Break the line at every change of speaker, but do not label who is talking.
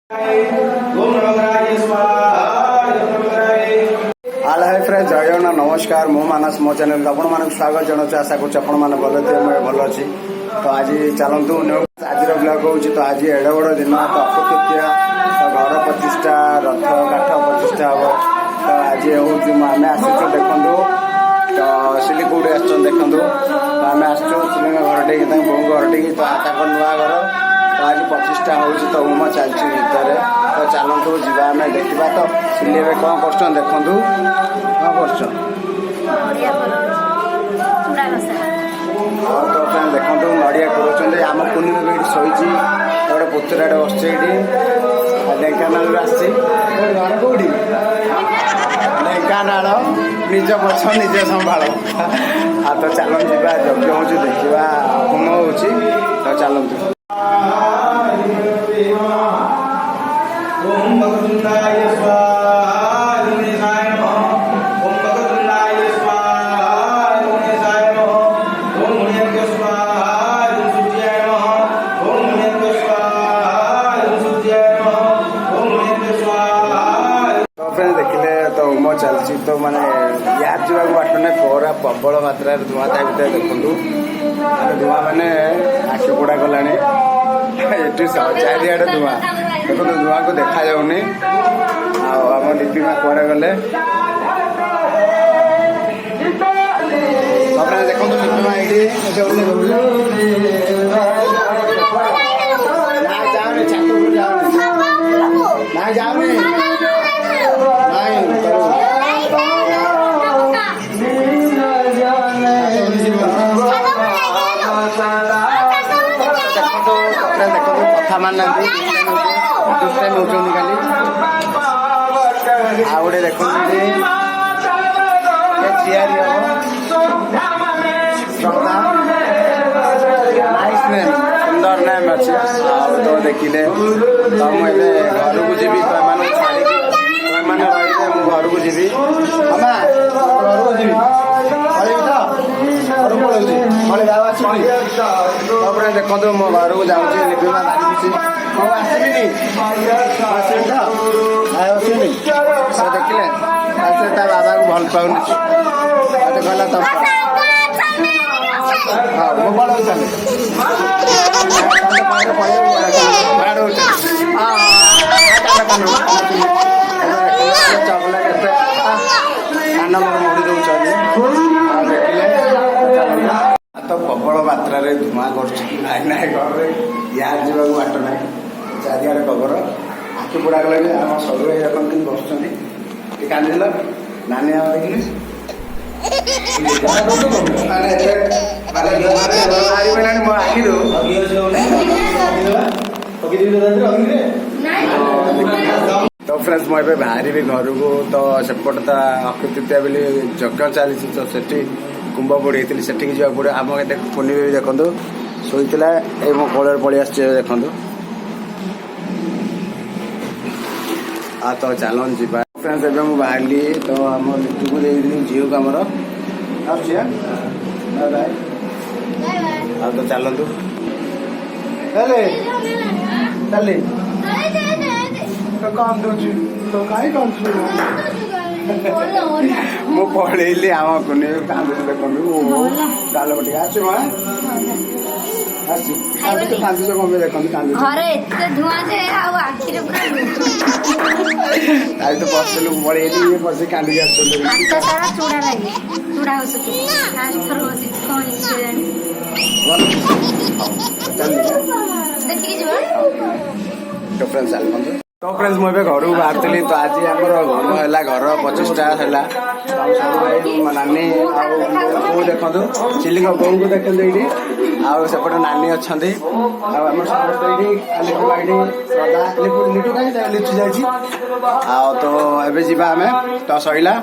hi friends जय जगन्नाथ नमस्कार मु मानस मो चैनल आपण मानक स्वागत जनाऊँ आशा करुँ आपण मैंने भल थे मुझे भल अच्छी तो आज चलतु आज ब्लग हूँ तो आज एड बड़ दिन तो अक्षय तृतीया तो घर प्रतिष्ठा रथ काठ प्रतिष्ठा हम तो आज हूँ आम आसु देखु तो सिलिगुड़ी आस देखु तो आम आसु घर टे बो घर टे तो नुआ घर तो आज प्रतिष्ठा हो तो होम चलती भितर तो चलतु जा देखा तो सिले कौन कर देखु कौन कर तो देखो नड़िया करों आम कुनी भी शोची गोटे पुतुराटे बस ढेଙ୍କାନାଳ आसी घर कौटी ढेଙ୍କାନାଳ निज पछ निजे संभाल तो चलो जा यज्ञ हो देखा होम हो तो चलतु देखिले तो होम चलती तो माने यार जा बाट ना पूरा प्रबल मात्रा धुआं ता भर देखु धुआं मैंने आखि पोड़ा गला चारिआडे धुआं देखो धुआं को देखा जाऊनी आम लिपिमा कुआड़े गले देखो लिपिमा ये जाऊनी कथा माना दुष्टा नौ खाली आ गए देखते चियारी हम श्रद्धा नाइस नेम सुंदर नेम अच्छे तो देखिले तो मुझे घर को जी मैंने छाड़ी मैंने रही घर को जी मामा घर को जी देखो मो घर को जाऊँगी लिपिमा बाजी आसबिनी से देखिले से बाबा को भल पाऊनी कहला तुम हाँ मो बड़ चले कान मोर मोड़ी दौर देखिले तो प्रबल मात्रा धुआं कर घर यार जा बाट ना चारिआडे कबर आखि पोड़ा गला आम सब कि बस कांदिल नानी आम देखिले मो आखि तो फ्रेंड्स मुझे बाहर घर को तो सेपट तो अक्षय तृतीया बोली यज्ञ चली तो से कुंभ पड़ी से जा पड़े आम पुनी भी देखु शोला ये मो कोल पलि आस देखु तो चलन जी फ्रेंड्स ए बाहरी तो आम लिटू को झील को आमर तो चलतु चल कौन दूसरी तो कहीं कौन मु पढ़ेली आम कुनी कांदे देखु डाल बटी आस कांदुच कम देखते तो बसलु पड़ेली बस कांदी तो फ्रेंड्स तो फ्रेंड्स मुझे घर को बाहरी तो आज आम होम है घर प्रतिष्ठा है सब भाई नानी आउ देखु चिलिंग बोऊ को देखते ये आपटे नानी अच्छा आम समस्त लिचु लिचु जाए तो एवं जावा आम तो सैला